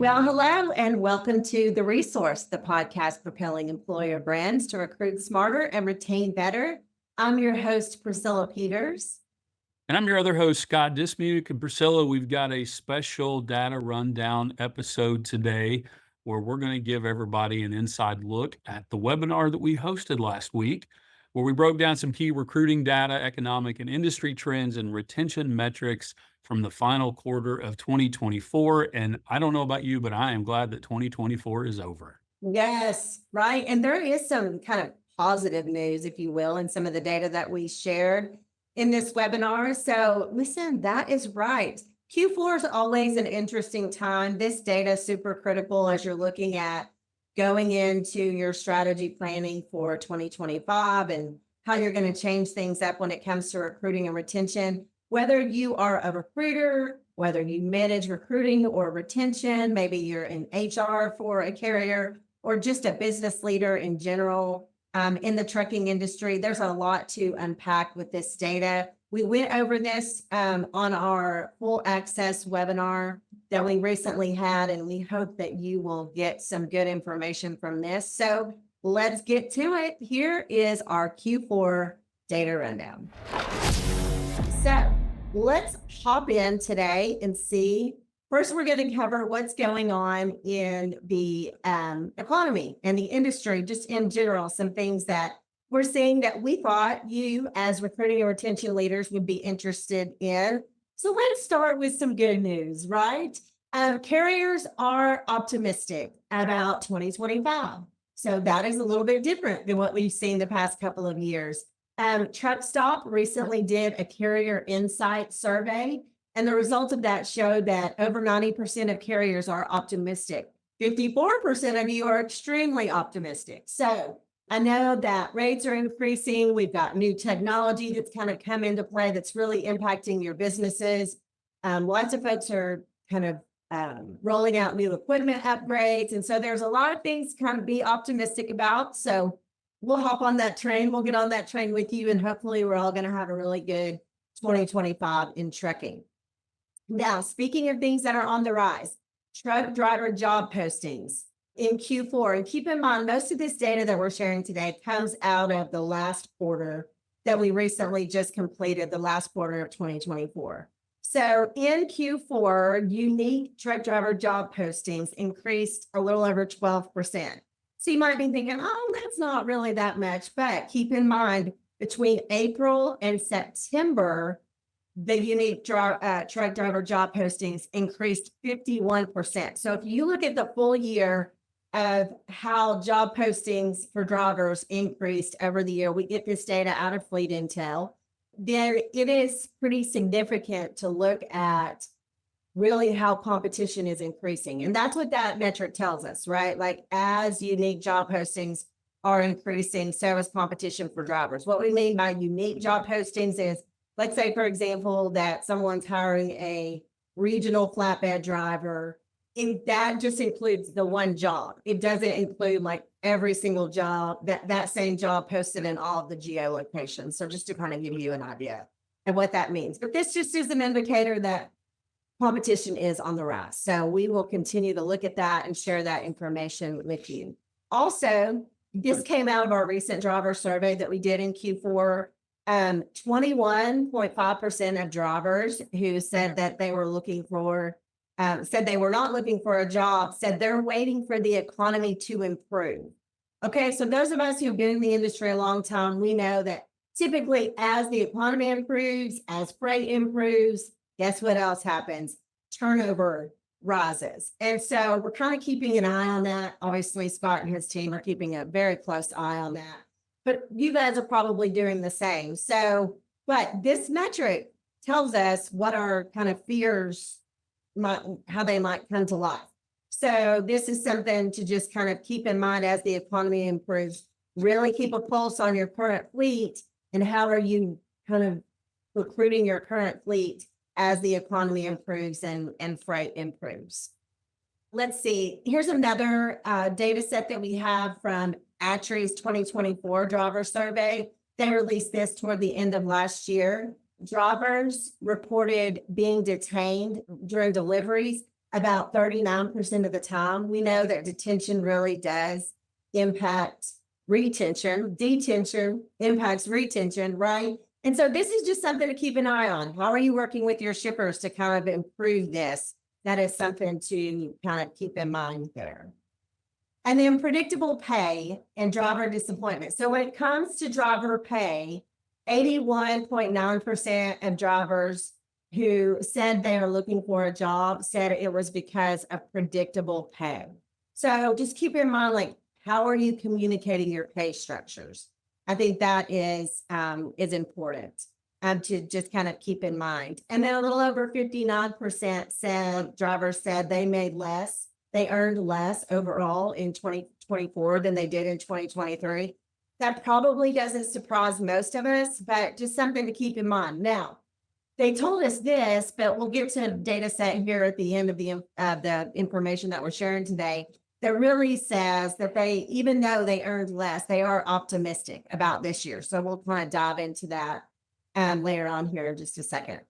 Well, hello and welcome to The Resource, the podcast propelling employer brands to recruit smarter and retain better. I'm your host, Priscilla Peters. And I'm your other host, Scott Dismuke. And Priscilla, we've got a special data rundown episode today where we're going to give everybody an inside look at the webinar that we hosted last week, where we broke down some key recruiting data, economic and industry trends, and retention metrics from the final quarter of 2024. And I don't know about you, but I am glad that 2024 is over. Yes, right. And there is some kind of positive news, if you will, in some of the data that we shared in this webinar. So listen, that is right. Q4 is always an interesting time. This data is super critical as you're looking at going into your strategy planning for 2025 and how you're going to change things up when it comes to recruiting and retention. Whether you are a recruiter, whether you manage recruiting or retention, maybe you're in HR for a carrier or just a business leader in general, in the trucking industry, there's a lot to unpack with this data. We went over this on our full access webinar that we recently had, and we hope that you will get some good information from this. So let's get to it. Here is our Q4 data rundown. So let's hop in today and see. First, we're going to cover what's going on in the economy and the industry, just in general, some things that we're seeing that we thought you as recruiting and retention leaders would be interested in. So let's start with some good news, right? Carriers are optimistic about 2025. So that is a little bit different than what we've seen the past couple of years. Truck Stop recently did a carrier insight survey, and the results of that showed that over 90% of carriers are optimistic. 54% of you are extremely optimistic. So I know that rates are increasing. We've got new technology that's kind of come into play that's really impacting your businesses. Lots of folks are kind of rolling out new equipment upgrades. And so there's a lot of things to kind of be optimistic about. So we'll hop on that train. We'll get on that train with you. And hopefully we're all going to have a really good 2025 in trucking. Now, speaking of things that are on the rise, truck driver job postings in Q4. And keep in mind, most of this data that we're sharing today comes out of the last quarter that we recently just completed, the last quarter of 2024. So in Q4, unique truck driver job postings increased a little over 12%. So you might be thinking, oh, that's not really that much. But keep in mind, between April and September, the unique truck driver job postings increased 51%. So if you look at the full year of how job postings for drivers increased over the year, we get this data out of Fleet Intel, then it is pretty significant to look at really how competition is increasing. And that's what that metric tells us, right? Like as unique job postings are increasing, so is competition for drivers. What we mean by unique job postings is, let's say, for example, that someone's hiring a regional flatbed driver. That just includes the one job. It doesn't include like every single job, that same job posted in all of the geolocations. So just to kind of give you an idea of what that means. But this just is an indicator that competition is on the rise. So we will continue to look at that and share that information with you. Also, this came out of our recent driver survey that we did in Q4. 21.5% of drivers who said that they were looking for, said they were not looking for a job, said they're waiting for the economy to improve. Okay, so those of us who've been in the industry a long time, we know that typically as the economy improves, as freight improves, guess what else happens? Turnover rises. And so we're kind of keeping an eye on that. Obviously, Scott and his team are keeping a very close eye on that. But you guys are probably doing the same. So, but this metric tells us what our kind of fears how they might come to life. So this is something to just kind of keep in mind as the economy improves. Really keep a pulse on your current fleet and how are you kind of recruiting your current fleet as the economy improves and freight improves. Let's see. Here's another data set that we have from Atree's 2024 driver survey. They released this toward the end of last year. Drivers reported being detained during deliveries about 39% of the time. We know that detention really does impact retention. Detention impacts retention, right? And so this is just something to keep an eye on. How are you working with your shippers to kind of improve this? That is something to kind of keep in mind there. And then predictable pay and driver disappointment. So when it comes to driver pay, 81.9% of drivers who said they are looking for a job said it was because of predictable pay. So just keep in mind, like, how are you communicating your pay structures? I think that is important to just kind of keep in mind. And then a little over 59% said drivers said they made less, they earned less overall in 2024 than they did in 2023. That probably doesn't surprise most of us, but just something to keep in mind. Now, they told us this, but we'll get to a data set here at the end of the information that we're sharing today that really says that they, even though they earned less, they are optimistic about this year. So we'll kind of dive into that later on here in just a second.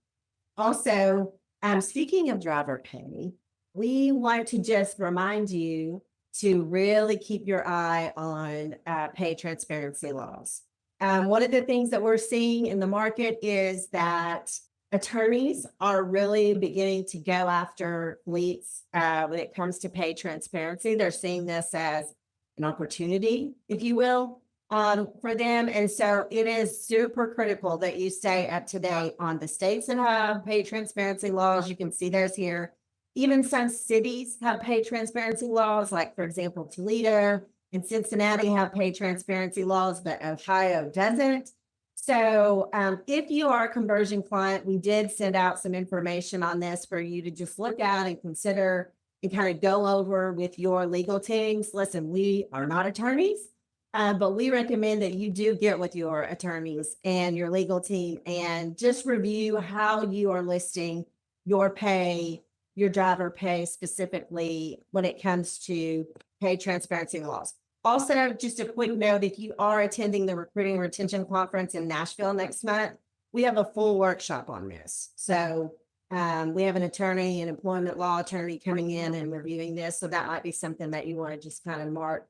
Also, speaking of driver pay, we want to just remind you to really keep your eye on pay transparency laws. One of the things that we're seeing in the market is that attorneys are really beginning to go after fleets when it comes to pay transparency. They're seeing this as an opportunity, if you will, for them. And so it is super critical that you stay up to date on the states that have pay transparency laws. You can see those here. Even some cities have pay transparency laws, like, for example, Toledo and Cincinnati have pay transparency laws, but Ohio doesn't. So if you are a conversion client, we did send out some information on this for you to just look at and consider and kind of go over with your legal teams. Listen, we are not attorneys, but we recommend that you do get with your attorneys and your legal team and just review how you are listing your pay, your driver pay specifically when it comes to pay transparency laws. Also, just a quick note, if you are attending the Recruiting Retention Conference in Nashville next month, we have a full workshop on this. So we have an attorney, an employment law attorney coming in and reviewing this. So that might be something that you want to just kind of mark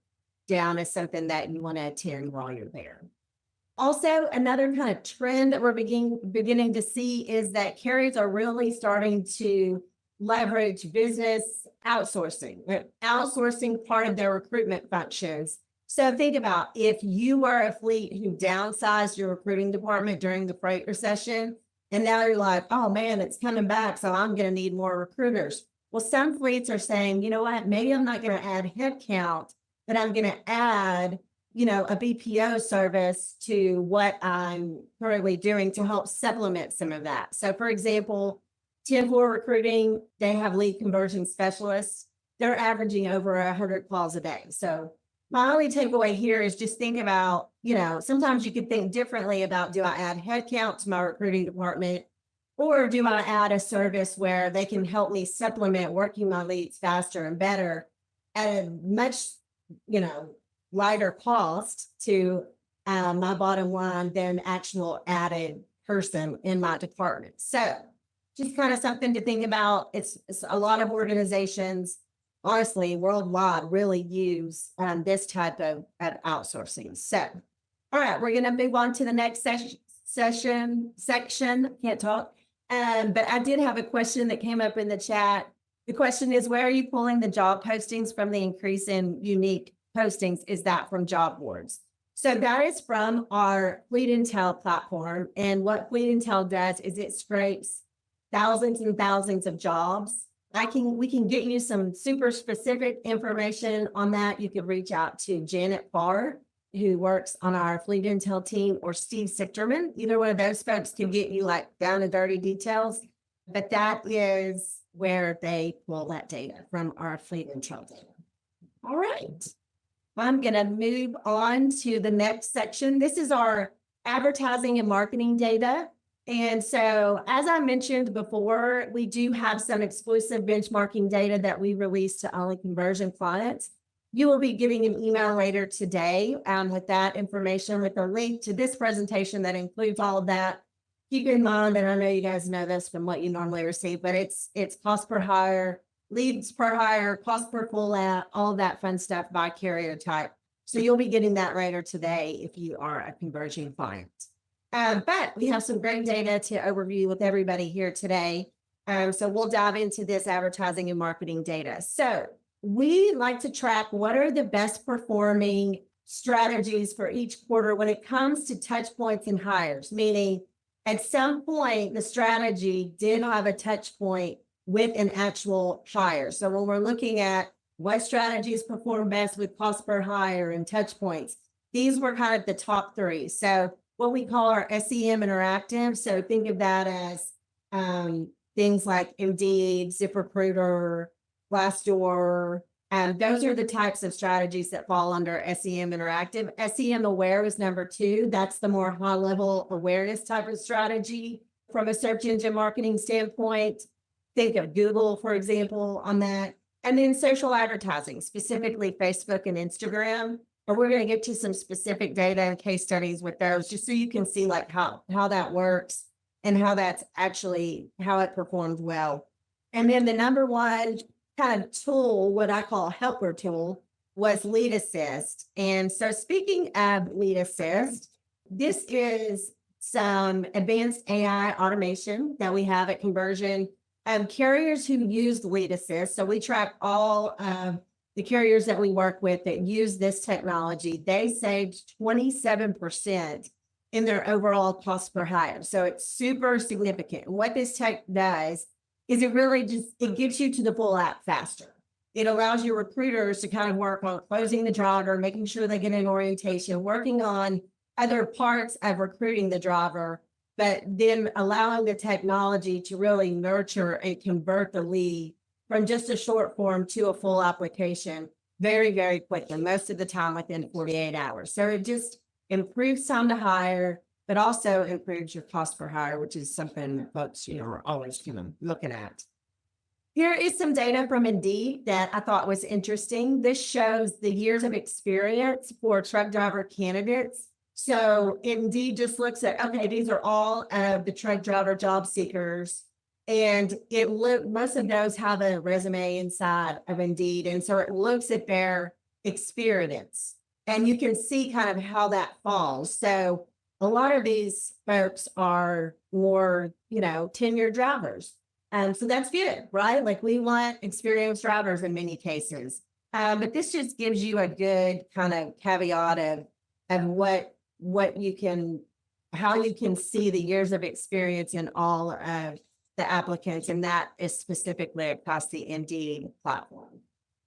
down as something that you want to attend while you're there. Also, another kind of trend that we're beginning to see is that carriers are really starting to leverage business outsourcing part of their recruitment functions. So think about if you were a fleet who downsized your recruiting department during the freight recession, and now you're like, oh man, it's coming back, so I'm going to need more recruiters. Well, some fleets are saying, you know what, maybe I'm not going to add headcount, but I'm going to add, a BPO service to what I'm currently doing to help supplement some of that. So for example, 10-4 recruiting, they have lead conversion specialists. They're averaging over 100 calls a day. So my only takeaway here is just think about, sometimes you could think differently about, do I add headcount to my recruiting department, or do I add a service where they can help me supplement working my leads faster and better at a much, lighter cost to my bottom line than actual added person in my department. So just kind of something to think about. It's a lot of organizations, honestly, worldwide, really use this type of outsourcing. So, all right, we're going to move on to the next section. Can't talk. But I did have a question that came up in the chat. The question is, where are you pulling the job postings from? The increase in unique postings, is that from job boards? So that is from our Fleet Intel platform. And what Fleet Intel does is it scrapes thousands and thousands of jobs. We can get you some super specific information on that. You could reach out to Janet Farr, who works on our Fleet Intel team, or Steve Sichterman. Either one of those folks can get you down to dirty details. But that is where they pull that data from, our Fleet Intel data. All right. I'm going to move on to the next section. This is our advertising and marketing data. And so, as I mentioned before, we do have some exclusive benchmarking data that we release to only conversion clients. You will be getting an email later today with that information, with a link to this presentation that includes all of that. Keep in mind that I know you guys know this from what you normally receive, but it's cost per hire leads per hire, cost per full out, all of that fun stuff by carrier type. So you'll be getting that later today if you are a conversion client. But we have some great data to overview with everybody here today. So we'll dive into this advertising and marketing data. So we like to track what are the best performing strategies for each quarter when it comes to touch points and hires, meaning at some point the strategy did have a touch point with an actual hire. So when we're looking at what strategies perform best with cost per hire and touch points, these were kind of the top three. So what we call our SEM interactive. So think of that as things like Indeed, ZipRecruiter, Glassdoor. And those are the types of strategies that fall under SEM interactive. SEM aware is number two. That's the more high level awareness type of strategy from a search engine marketing standpoint. Think of Google, for example, on that. And then social advertising, specifically Facebook and Instagram. But we're going to get to some specific data and case studies with those, just so you can see like how that works and how that's actually how it performed well. And then the number one kind of tool, what I call helper tool, was Lead Assist. And so speaking of Lead Assist, this is some advanced AI automation that we have at Conversion. Carriers who use Lead Assist, so we track all of the carriers that we work with that use this technology, they saved 27% in their overall cost per hire. So it's super significant. What this tech does is it gives you to the full app faster. It allows your recruiters to kind of work on closing the driver, making sure they get an orientation, working on other parts of recruiting the driver, but then allowing the technology to really nurture and convert the lead from just a short form to a full application very, very quickly, most of the time within 48 hours. So it just improves time to hire, but also improves your cost per hire, which is something folks, are always looking at. Here is some data from Indeed that I thought was interesting. This shows the years of experience for truck driver candidates. So Indeed just looks at, okay, these are all of the truck driver job seekers. And most of those have a resume inside of Indeed. And so it looks at their experience and you can see kind of how that falls. So a lot of these folks are more, tenured drivers. So that's good, right? Like we want experienced drivers in many cases. But this just gives you a good kind of caveat of how you can see the years of experience in all of the applicants, and that is specifically across the Indeed platform.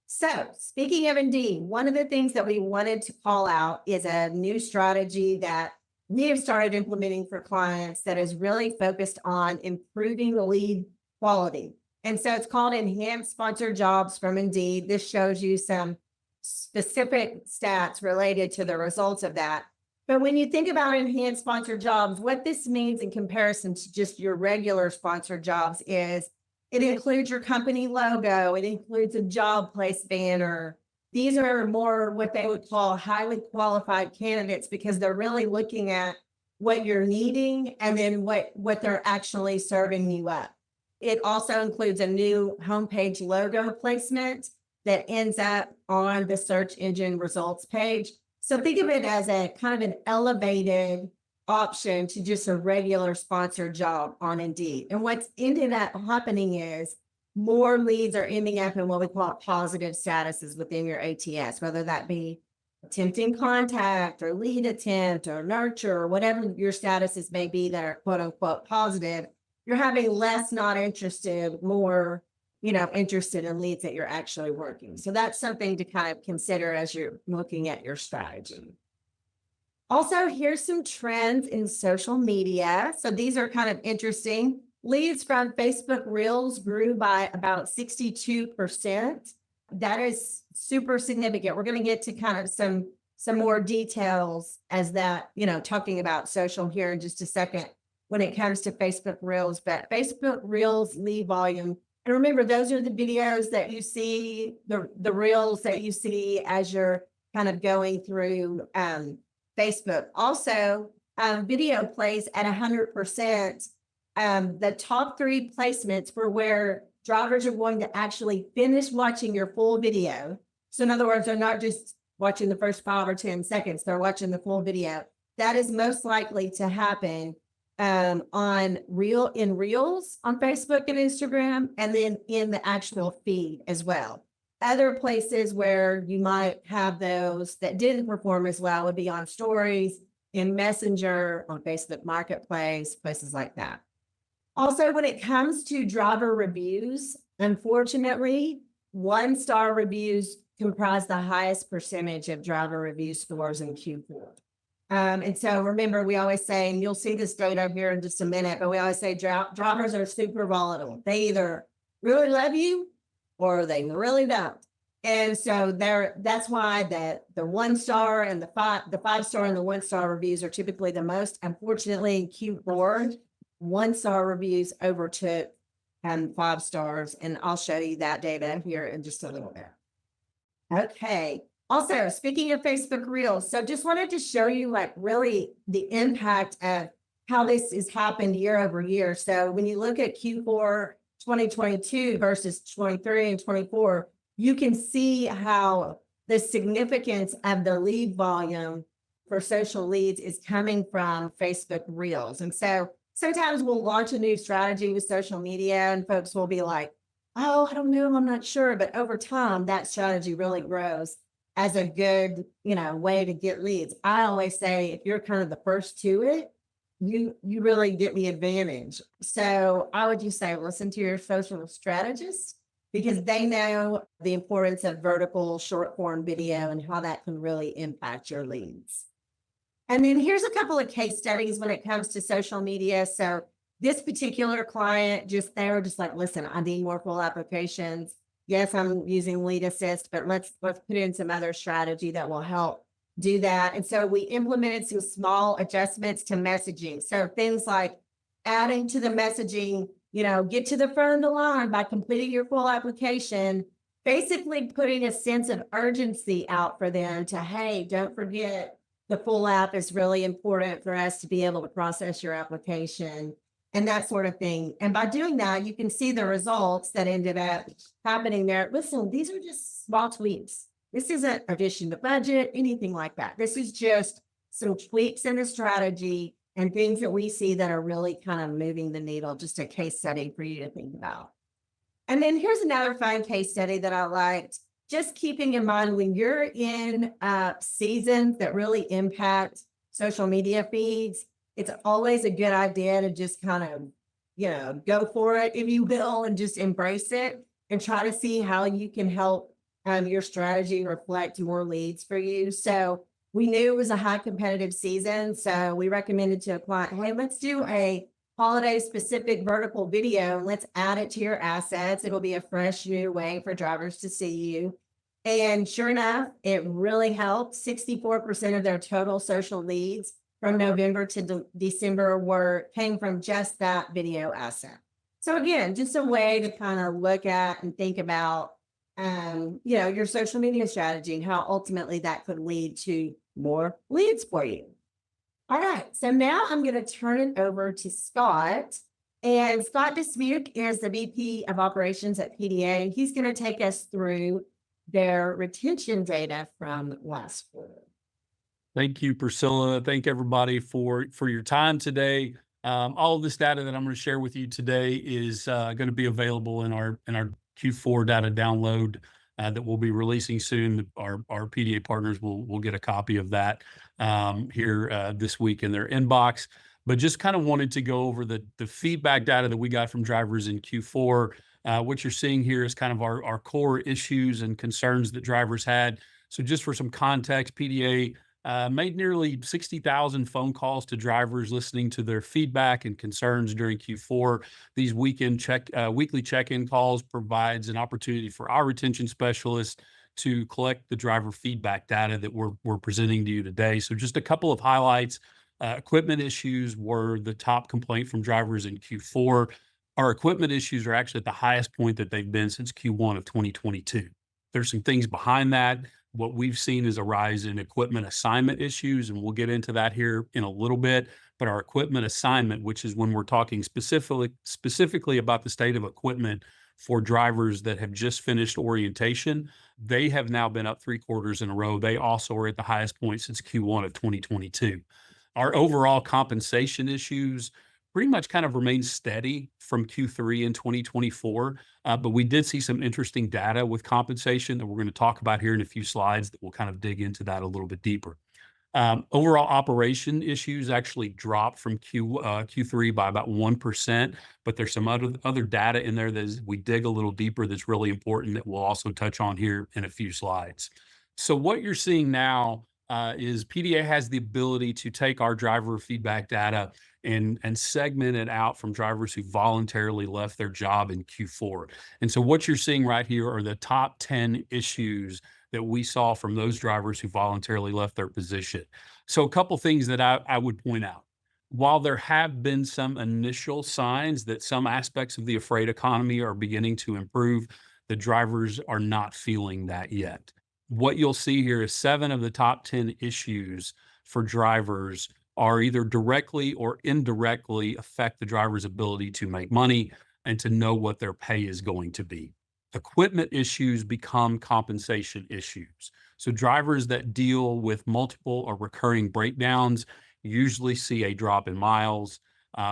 So speaking of Indeed, one of the things that we wanted to call out is a new strategy that we have started implementing for clients that is really focused on improving the lead quality. And so it's called Enhanced Sponsored Jobs from Indeed. This shows you some specific stats related to the results of that. But when you think about enhanced sponsored jobs, what this means in comparison to just your regular sponsored jobs is it includes your company logo. It includes a job place banner. These are more what they would call highly qualified candidates because they're really looking at what you're needing and then what they're actually serving you up. It also includes a new homepage logo placement that ends up on the search engine results page. So think of it as a kind of an elevated option to just a regular sponsored job on Indeed. And what's ended up happening is more leads are ending up in what we call positive statuses within your ATS, whether that be attempting contact or lead attempt or nurture or whatever your statuses may be that are quote unquote positive. You're having less not interested, more interested in leads that you're actually working. So that's something to kind of consider as you're looking at your strategy. Also, here's some trends in social media. So these are kind of interesting. Leads from Facebook Reels grew by about 62%. That is super significant. We're going to get to kind of some more details as that, talking about social here in just a second when it comes to Facebook Reels. But Facebook Reels lead volume, and remember, those are the videos that you see, the reels that you see as you're kind of going through Facebook. Also, video plays at 100%. The top three placements were where drivers are going to actually finish watching your full video. So in other words, they're not just watching the first 5 or 10 seconds, they're watching the full video. That is most likely to happen in Reels on Facebook and Instagram, and then in the actual feed as well. Other places where you might have those that didn't perform as well would be on stories, in Messenger, on Facebook Marketplace, places like that. Also, when it comes to driver reviews, unfortunately, 1-star reviews comprise the highest percentage of driver review scores in Q4. And so remember, we always say, and you'll see this data here in just a minute, but we always say drivers are super volatile. They either really love you or they really don't. And so that's why the 1-star and the 5-star and the 1-star reviews are typically the most. Unfortunately, in Q4, 1-star reviews overtook 5 stars. And I'll show you that data here in just a little bit. Okay. Also, speaking of Facebook Reels, so just wanted to show you like really the impact of how this has happened year over year. So when you look at Q4 2022 versus 23 and 24, you can see how the significance of the lead volume for social leads is coming from Facebook Reels. And so sometimes we'll launch a new strategy with social media and folks will be like, oh, I don't know, I'm not sure. But over time, that strategy really grows as a good, way to get leads. I always say, if you're kind of the first to it, you really get the advantage. So I would just say, listen to your social strategists because they know the importance of vertical short form video and how that can really impact your leads. And then here's a couple of case studies when it comes to social media. So this particular client, they were just like, listen, I need more full applications. Yes, I'm using Lead Assist, but let's put in some other strategy that will help do that. And so we implemented some small adjustments to messaging. So things like adding to the messaging, get to the front of the line by completing your full application, basically putting a sense of urgency out for them to, hey, don't forget the full app is really important for us to be able to process your application and that sort of thing. And by doing that, you can see the results that ended up happening there. Listen, these are just small tweaks. This isn't addition to budget, anything like that. This is just some tweaks in the strategy and things that we see that are really kind of moving the needle, just a case study for you to think about. And then here's another fun case study that I liked. Just keeping in mind when you're in seasons that really impact social media feeds, it's always a good idea to just kind of, go for it, if you will, and just embrace it and try to see how you can help your strategy reflect more leads for you. So we knew it was a high competitive season. So we recommended to a client, hey, let's do a holiday specific vertical video and let's add it to your assets. It'll be a fresh new way for drivers to see you. And sure enough, it really helped. 64% of their total social leads from November to December came from just that video asset. So again, just a way to kind of look at and think about, your social media strategy and how ultimately that could lead to more leads for you. All right, so now I'm going to turn it over to Scott. And Scott Dismuke is the VP of Operations at PDA. He's going to take us through their retention data from last quarter. Thank you, Priscilla. Thank everybody for your time today. All of this data that I'm going to share with you today is going to be available in our Q4 data download that we'll be releasing soon. Our PDA partners will get a copy of that here this week in their inbox. But just kind of wanted to go over the feedback data that we got from drivers in Q4. What you're seeing here is kind of our core issues and concerns that drivers had. So just for some context, PDA made nearly 60,000 phone calls to drivers listening to their feedback and concerns during Q4. These weekly check-in calls provides an opportunity for our retention specialists to collect the driver feedback data that we're presenting to you today. So just a couple of highlights. Equipment issues were the top complaint from drivers in Q4. Our equipment issues are actually at the highest point that they've been since Q1 of 2022. There's some things behind that. What we've seen is a rise in equipment assignment issues, and we'll get into that here in a little bit. But our equipment assignment, which is when we're talking specifically about the state of equipment for drivers that have just finished orientation. They have now been up 3 quarters in a row. They also are at the highest point since Q1 of 2022. Our overall compensation issues pretty much kind of remained steady from Q3 in 2024, but we did see some interesting data with compensation that we're going to talk about here in a few slides that will kind of dig into that a little bit deeper. Overall operation issues actually dropped from Q3 by about 1%, but there's some other data in there that as we dig a little deeper that's really important that we'll also touch on here in a few slides. So what you're seeing now is PDA has the ability to take our driver feedback data and segment it out from drivers who voluntarily left their job in Q4. And so what you're seeing right here are the top 10 issues that we saw from those drivers who voluntarily left their position. So a couple things that I would point out. While there have been some initial signs that some aspects of the freight economy are beginning to improve, the drivers are not feeling that yet. What you'll see here is 7 of the top 10 issues for drivers are either directly or indirectly affect the driver's ability to make money and to know what their pay is going to be. Equipment issues become compensation issues. So drivers that deal with multiple or recurring breakdowns usually see a drop in miles,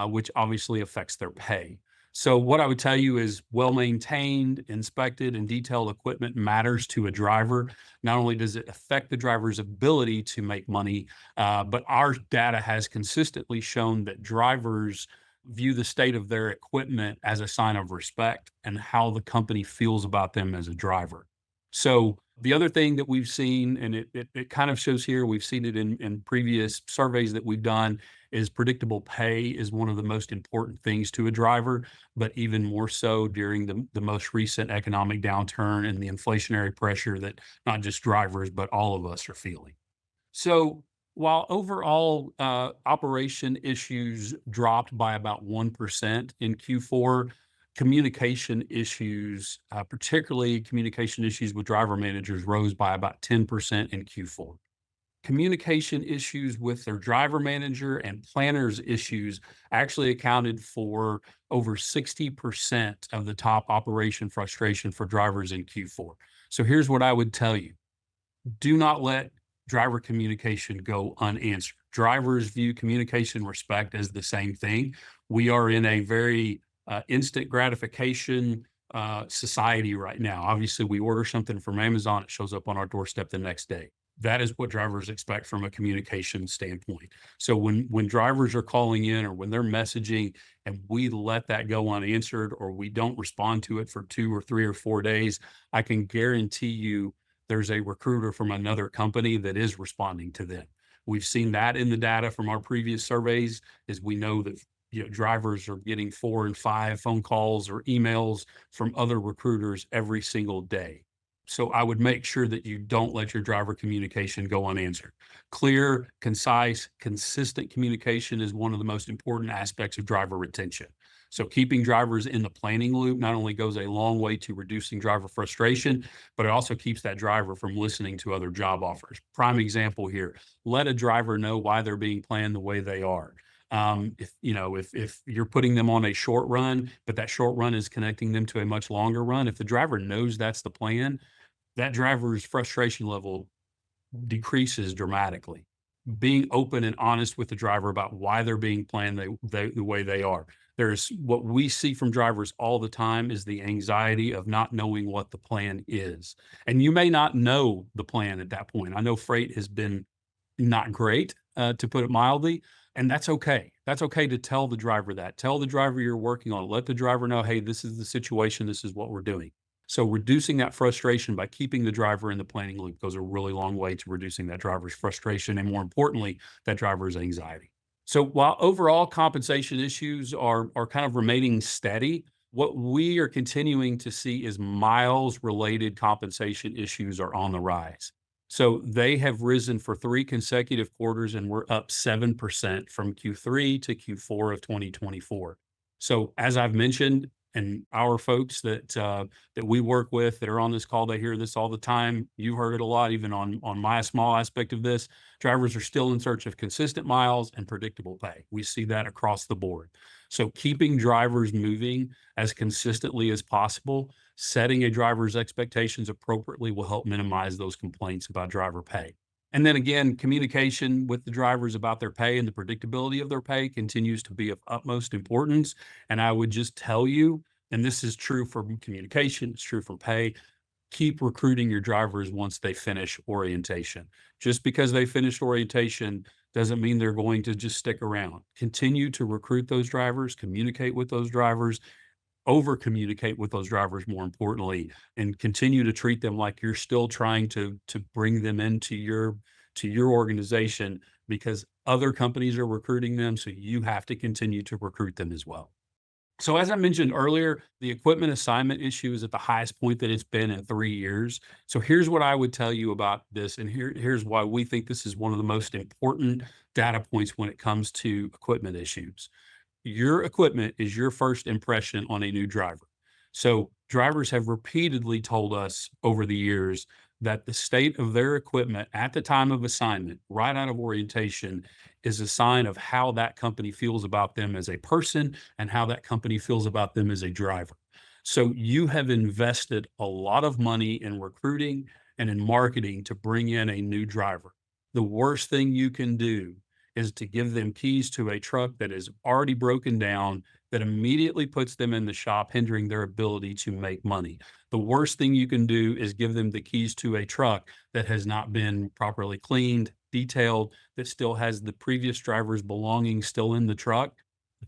which obviously affects their pay. So what I would tell you is well-maintained, inspected, and detailed equipment matters to a driver. Not only does it affect the driver's ability to make money, but our data has consistently shown that drivers view the state of their equipment as a sign of respect and how the company feels about them as a driver. So the other thing that we've seen, and it kind of shows here, we've seen it in previous surveys that we've done, is predictable pay is one of the most important things to a driver, but even more so during the most recent economic downturn and the inflationary pressure that not just drivers, but all of us are feeling. So while overall operation issues dropped by about 1% in Q4, communication issues, particularly communication issues with driver managers, rose by about 10% in Q4. Communication issues with their driver manager and planners issues actually accounted for over 60% of the top operation frustration for drivers in Q4. So here's what I would tell you. Do not let driver communication go unanswered. Drivers view communication respect as the same thing. We are in a very instant gratification society right now. Obviously, we order something from Amazon, it shows up on our doorstep the next day. That is what drivers expect from a communication standpoint. So when drivers are calling in or when they're messaging and we let that go unanswered or we don't respond to it for 2 or 3 or 4 days, I can guarantee you there's a recruiter from another company that is responding to them. We've seen that in the data from our previous surveys, is we know that drivers are getting 4 and 5 phone calls or emails from other recruiters every single day. So I would make sure that you don't let your driver communication go unanswered. Clear, concise, consistent communication is one of the most important aspects of driver retention. So keeping drivers in the planning loop not only goes a long way to reducing driver frustration, but it also keeps that driver from listening to other job offers. Prime example here, let a driver know why they're being planned the way they are. If you're putting them on a short run, but that short run is connecting them to a much longer run, if the driver knows that's the plan, that driver's frustration level decreases dramatically. Being open and honest with the driver about why they're being planned the way they are. There's what we see from drivers all the time is the anxiety of not knowing what the plan is. And you may not know the plan at that point. I know freight has been not great, to put it mildly, and that's okay. That's okay to tell the driver that. Tell the driver you're working on it. Let the driver know, hey, this is the situation. This is what we're doing. So reducing that frustration by keeping the driver in the planning loop goes a really long way to reducing that driver's frustration and, more importantly, that driver's anxiety. So while overall compensation issues are kind of remaining steady, what we are continuing to see is miles-related compensation issues are on the rise. So they have risen for 3 consecutive quarters, and we're up 7% from Q3 to Q4 of 2024. So as I've mentioned, And our folks that we work with that are on this call, they hear this all the time. You've heard it a lot, even on my small aspect of this. Drivers are still in search of consistent miles and predictable pay. We see that across the board. So keeping drivers moving as consistently as possible, setting a driver's expectations appropriately will help minimize those complaints about driver pay. And then again, communication with the drivers about their pay and the predictability of their pay continues to be of utmost importance. And I would just tell you, and this is true for communication, it's true for pay, keep recruiting your drivers once they finish orientation. Just because they finished orientation doesn't mean they're going to just stick around. Continue to recruit those drivers, communicate with those drivers, over communicate with those drivers, more importantly, and continue to treat them like you're still trying to bring them into your organization, because other companies are recruiting them, so you have to continue to recruit them as well. So as I mentioned earlier, the equipment assignment issue is at the highest point that it's been in 3 years. So here's what I would tell you about this, and here's why we think this is one of the most important data points when it comes to equipment issues. Your equipment is your first impression on a new driver. So drivers have repeatedly told us over the years that the state of their equipment at the time of assignment, right out of orientation, is a sign of how that company feels about them as a person and how that company feels about them as a driver. So you have invested a lot of money in recruiting and in marketing to bring in a new driver. The worst thing you can do is to give them keys to a truck that is already broken down, that immediately puts them in the shop, hindering their ability to make money. The worst thing you can do is give them the keys to a truck that has not been properly cleaned, detailed, that still has the previous driver's belongings still in the truck.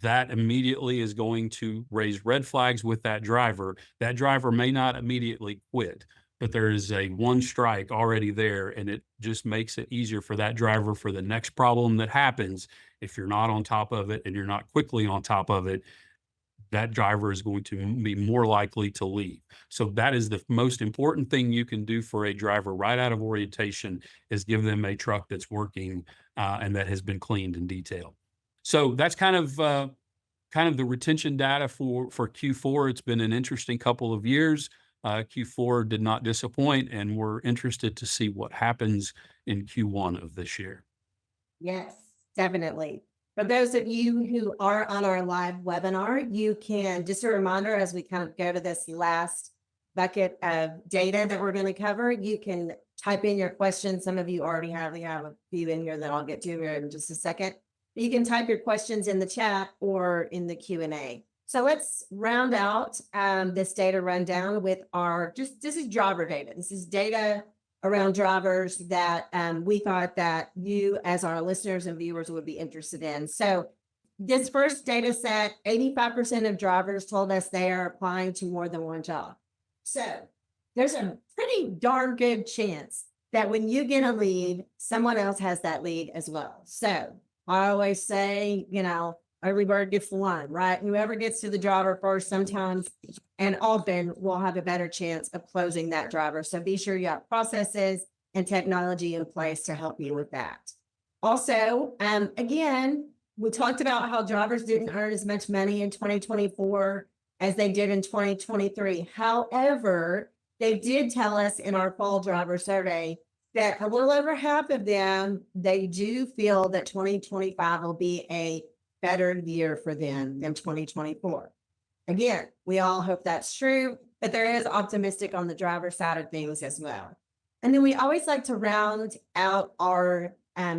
That immediately is going to raise red flags with that driver. That driver may not immediately quit, but there is a one strike already there, and it just makes it easier for that driver for the next problem that happens. If you're not on top of it and you're not quickly on top of it, that driver is going to be more likely to leave. So that is the most important thing you can do for a driver right out of orientation, is give them a truck that's working and that has been cleaned and detailed. So that's kind of the retention data for Q4. It's been an interesting couple of years. Q4 did not disappoint, and we're interested to see what happens in Q1 of this year. Yes, definitely. For those of you who are on our live webinar, you can, just a reminder as we kind of go to this last bucket of data that we're going to cover, you can type in your questions. Some of you already have, we have a few in here that I'll get to in just a second. You can type your questions in the chat or in the Q&A. So let's round out this data rundown with our, this is driver data. This is data around drivers that we thought that you as our listeners and viewers would be interested in. So this first data set, 85% of drivers told us they are applying to more than one job. So there's a pretty darn good chance that when you get a lead, someone else has that lead as well. So I always say, every bird gets the one, right? Whoever gets to the driver first, sometimes and often will have a better chance of closing that driver. So be sure you have processes and technology in place to help you with that. Also, again, we talked about how drivers didn't earn as much money in 2024 as they did in 2023. However, they did tell us in our fall driver survey that a little over half of them, they do feel that 2025 will be a better year for them than 2024. Again, we all hope that's true, but there is optimistic on the driver side of things as well. And then we always like to round out our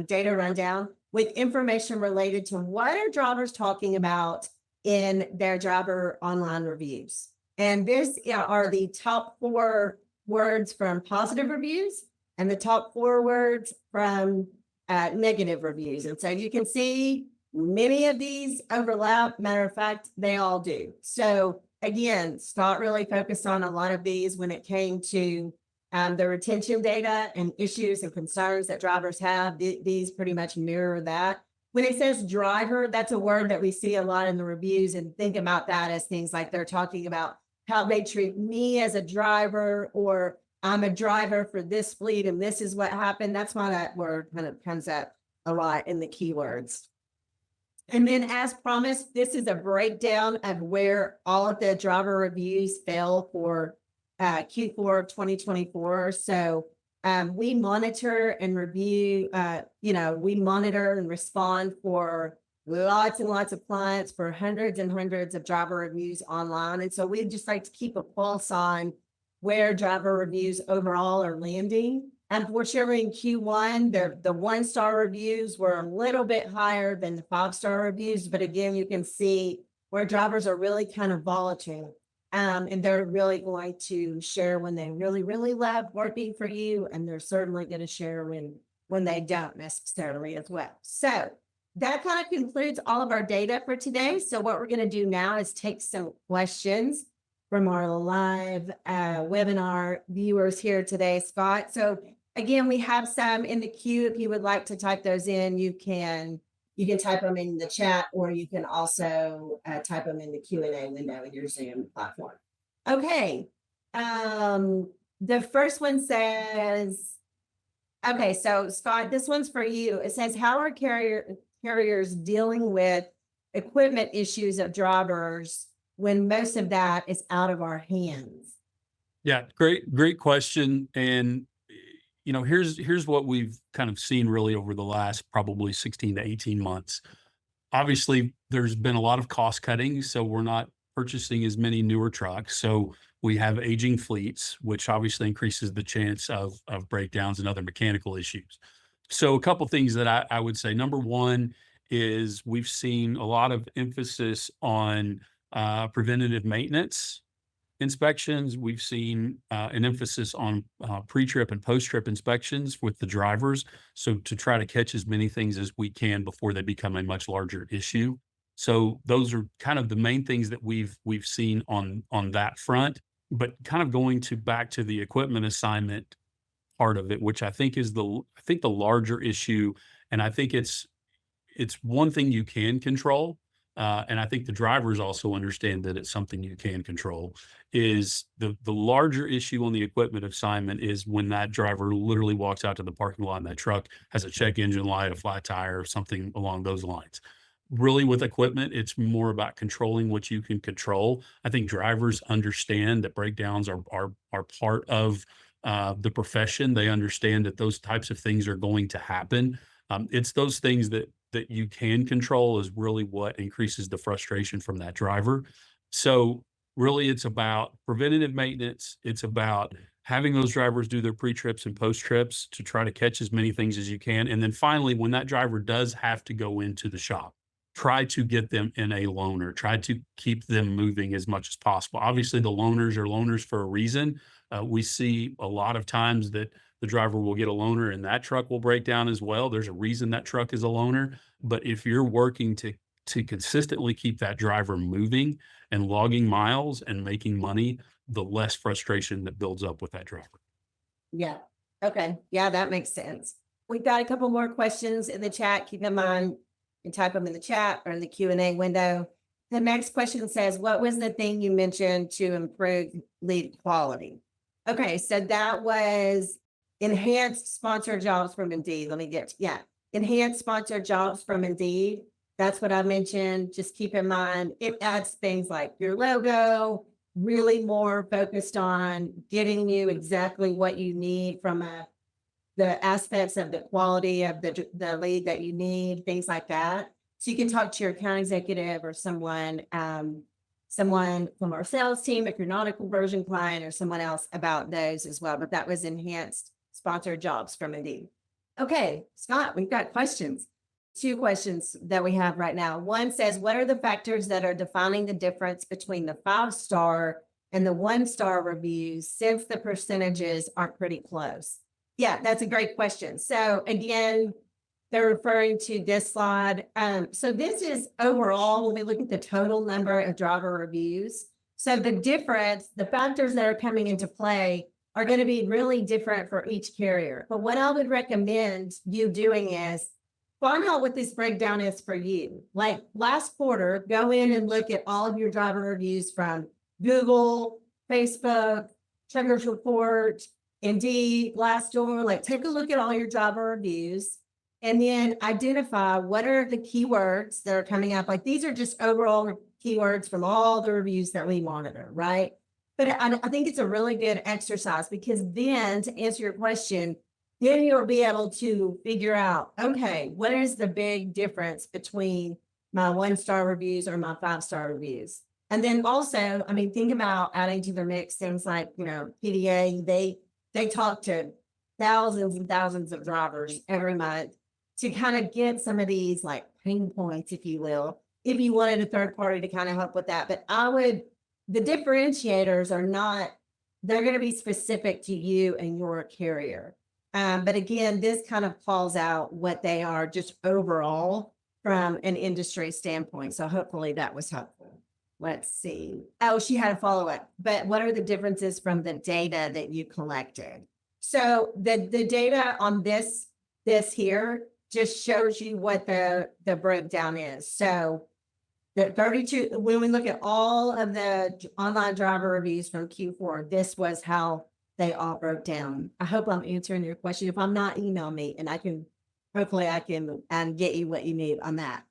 data rundown with information related to what are drivers talking about in their driver online reviews. And this are the top 4 words from positive reviews and the top 4 words from negative reviews. And so you can see many of these overlap. Matter of fact, they all do. So again, Scott really focused on a lot of these when it came to the retention data and issues and concerns that drivers have. These pretty much mirror that. When it says driver, that's a word that we see a lot in the reviews, and think about that as things like they're talking about how they treat me as a driver, or I'm a driver for this fleet and this is what happened. That's why that word kind of comes up a lot in the keywords. And then as promised, this is a breakdown of where all of the driver reviews fell for Q4 of 2024. So we monitor and review, we monitor and respond for lots and lots of clients for hundreds and hundreds of driver reviews online. And so we just like to keep a pulse on where driver reviews overall are landing. Unfortunately, in Q1, the 1-star reviews were a little bit higher than the 5-star reviews. But again, you can see where drivers are really kind of volatile. And they're really going to share when they really, really love working for you. And they're certainly going to share when they don't necessarily as well. So that kind of concludes all of our data for today. So what we're going to do now is take some questions from our live webinar viewers here today, Scott. So again, we have some in the queue. If you would like to type those in, you can type them in the chat, or you can also type them in the Q&A window in your Zoom platform. Okay. The first one says, okay, so Scott, this one's for you. It says, how are carriers dealing with equipment issues of drivers when most of that is out of our hands? Yeah, great question. And here's what we've kind of seen really over the last probably 16 to 18 months. Obviously, there's been a lot of cost cutting, so we're not purchasing as many newer trucks. So we have aging fleets, which obviously increases the chance of breakdowns and other mechanical issues. So a couple things that I would say. Number one is we've seen a lot of emphasis on preventative maintenance inspections. We've seen an emphasis on pre-trip and post-trip inspections with the drivers. So to try to catch as many things as we can before they become a much larger issue. So those are kind of the main things that we've seen on that front. But kind of going back to the equipment assignment part of it, which I think is the larger issue, and I think it's one thing you can control. And I think the drivers also understand that it's something you can control. Is the larger issue on the equipment assignment is when that driver literally walks out to the parking lot and that truck has a check engine light, a flat tire, or something along those lines. Really, with equipment, it's more about controlling what you can control. I think drivers understand that breakdowns are part of the profession. They understand that those types of things are going to happen. It's those things that you can control is really what increases the frustration from that driver. So really, it's about preventative maintenance. It's about having those drivers do their pre-trips and post-trips to try to catch as many things as you can. And then finally, when that driver does have to go into the shop, try to get them in a loaner. Try to keep them moving as much as possible. Obviously, the loaners are loaners for a reason. We see a lot of times that the driver will get a loaner and that truck will break down as well. There's a reason that truck is a loaner. But if you're working to consistently keep that driver moving and logging miles and making money, the less frustration that builds up with that driver. Yeah. Okay. Yeah, that makes sense. We've got a couple more questions in the chat. Keep in mind, you can type them in the chat or in the Q&A window. The next question says, what was the thing you mentioned to improve lead quality? Okay, so that was enhanced sponsored jobs from Indeed. Enhanced sponsored jobs from Indeed. That's what I mentioned. Just keep in mind, it adds things like your logo, really more focused on getting you exactly what you need from the aspects of the quality of the lead that you need, things like that. So you can talk to your account executive or someone from our sales team, if you're not a conversion client, or someone else about those as well. But that was enhanced sponsored jobs from Indeed. Okay, Scott, we've got questions. 2 questions that we have right now. One says, what are the factors that are defining the difference between the 5-star and the 1-star reviews, since the percentages are pretty close? Yeah, that's a great question. So again, they're referring to this slide. So this is overall, when we look at the total number of driver reviews. So the difference, the factors that are coming into play are going to be really different for each carrier. But what I would recommend you doing is find out what this breakdown is for you. Like last quarter, go in and look at all of your driver reviews from Google, Facebook, Checkers Report, Indeed, Glassdoor. Like take a look at all your driver reviews and then identify what are the keywords that are coming up. Like these are just overall keywords from all the reviews that we monitor, right? But I think it's a really good exercise because then to answer your question, then you'll be able to figure out, okay, what is the big difference between my 1-star reviews or my 5-star reviews? And then also, I mean, think about adding to the mix things like, PDA, they talk to thousands and thousands of drivers every month to kind of get some of these like pain points, if you will, if you wanted a third party to kind of help with that. But the differentiators are not, they're going to be specific to you and your carrier. But again, this kind of calls out what they are just overall from an industry standpoint. So hopefully that was helpful. Let's see. Oh, she had a follow-up. But what are the differences from the data that you collected? So the data on this here just shows you what the breakdown is. So the 32, when we look at all of the online driver reviews from Q4, this was how they all broke down. I hope I'm answering your question. If I'm not, email me and hopefully I can get you what you need on that.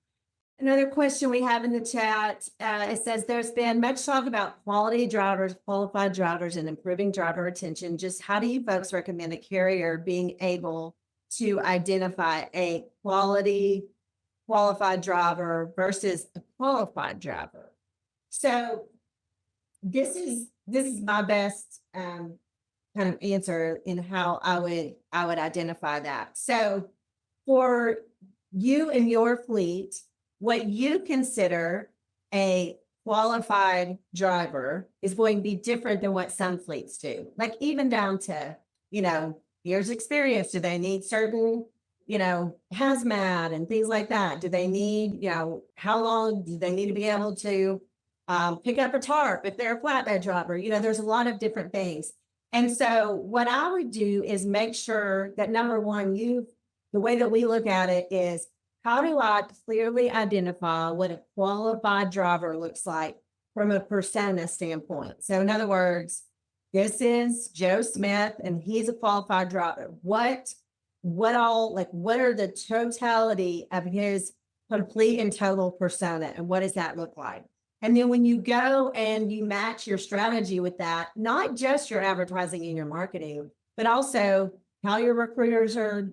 Another question we have in the chat, it says there's been much talk about quality drivers, qualified drivers, and improving driver retention. Just how do you folks recommend a carrier being able to identify a qualified driver versus a qualified driver? So this is my best kind of answer in how I would identify that. So for you and your fleet, what you consider a qualified driver is going to be different than what some fleets do. Like even down to, years experience. Do they need certain, hazmat and things like that? Do they need, how long do they need to be able to pick up a tarp if they're a flatbed driver? There's a lot of different things. And so what I would do is make sure that number one, the way that we look at it is, how do I clearly identify what a qualified driver looks like from a persona standpoint? So in other words, this is Joe Smith and he's a qualified driver. What are the totality of his complete and total persona and what does that look like? And then when you go and you match your strategy with that, not just your advertising and your marketing, but also how your recruiters are,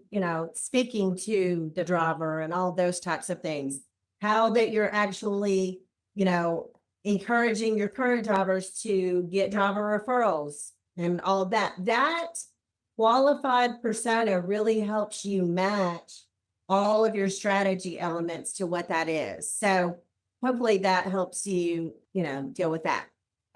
speaking to the driver and all those types of things. How that you're actually, encouraging your current drivers to get driver referrals and all of that. That qualified persona really helps you match all of your strategy elements to what that is. So hopefully that helps you, deal with that.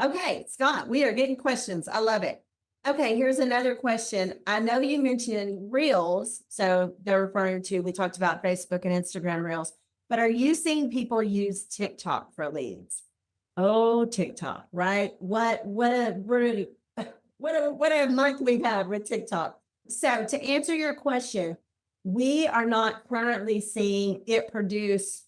Okay, Scott, we are getting questions. I love it. Okay, here's another question. I know you mentioned Reels. So they're referring to, we talked about Facebook and Instagram Reels, but are you seeing people use TikTok for leads? Oh, TikTok, right? What a month we've had with TikTok. So to answer your question, we are not currently seeing it produce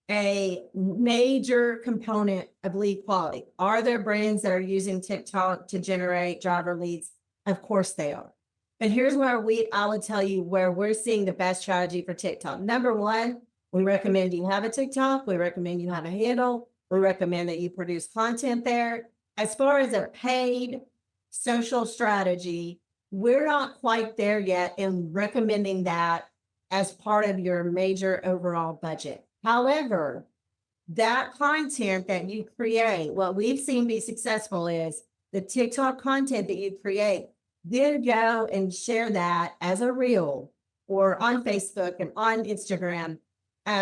a major component of lead quality. Are there brands that are using TikTok to generate driver leads? Of course they are. But here's where I would tell you where we're seeing the best strategy for TikTok. Number one, we recommend you have a TikTok. We recommend you have a handle. We recommend that you produce content there. As far as a paid social strategy, we're not quite there yet in recommending that as part of your major overall budget. However, that content that you create, what we've seen be successful is the TikTok content that you create, then go and share that as a reel or on Facebook and on Instagram,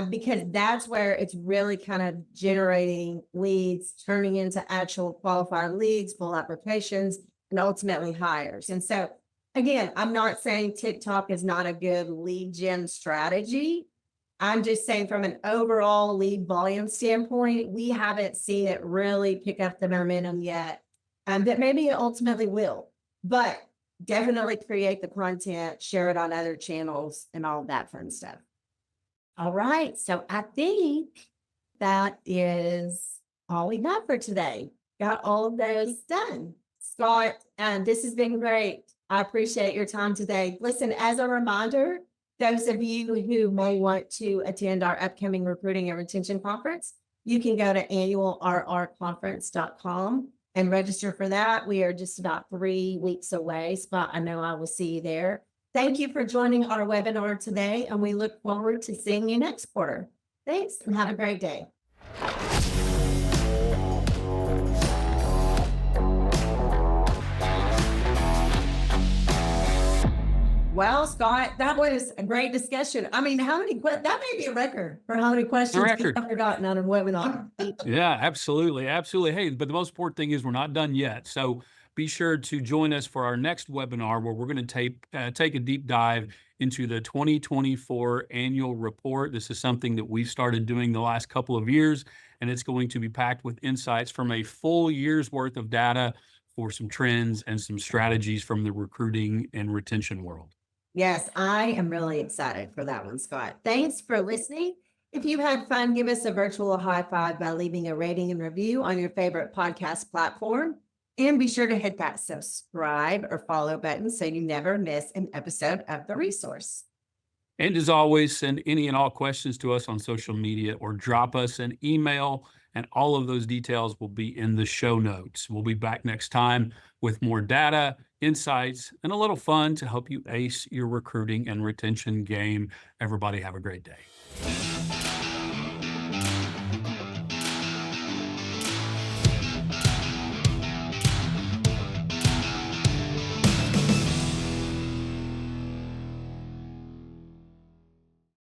because that's where it's really kind of generating leads, turning into actual qualified leads, full applications, and ultimately hires. And so, again, I'm not saying TikTok is not a good lead gen strategy. I'm just saying from an overall lead volume standpoint, we haven't seen it really pick up the momentum yet. That maybe it ultimately will, but definitely create the content, share it on other channels and all that fun stuff. All right. So I think that is all we got for today. Got all of those done. Scott, and this has been great. I appreciate your time today. Listen, as a reminder, Those of you who may want to attend our upcoming recruiting and retention conference, you can go to annualrrconference.com and register for that. We are just about 3 weeks away, but I know I will see you there. Thank you for joining our webinar today, and we look forward to seeing you next quarter. Thanks, and have a great day. Well, Scott, that was a great discussion. I mean, that may be a record for how many questions record. I've forgotten on a webinar. Yeah, absolutely. Absolutely. Hey, but the most important thing is we're not done yet. So be sure to join us for our next webinar where we're going to take a deep dive into the 2024 annual report. This is something that we've started doing the last couple of years, and it's going to be packed with insights from a full year's worth of data for some trends and some strategies from the recruiting and retention world. Yes, I am really excited for that one, Scott. Thanks for listening. If you had fun, give us a virtual high five by leaving a rating and review on your favorite podcast platform. And be sure to hit that subscribe or follow button so you never miss an episode of The Resource. And as always, send any and all questions to us on social media or drop us an email, and all of those details will be in the show notes. We'll be back next time with more data, insights, and a little fun to help you ace your recruiting and retention game. Everybody have a great day.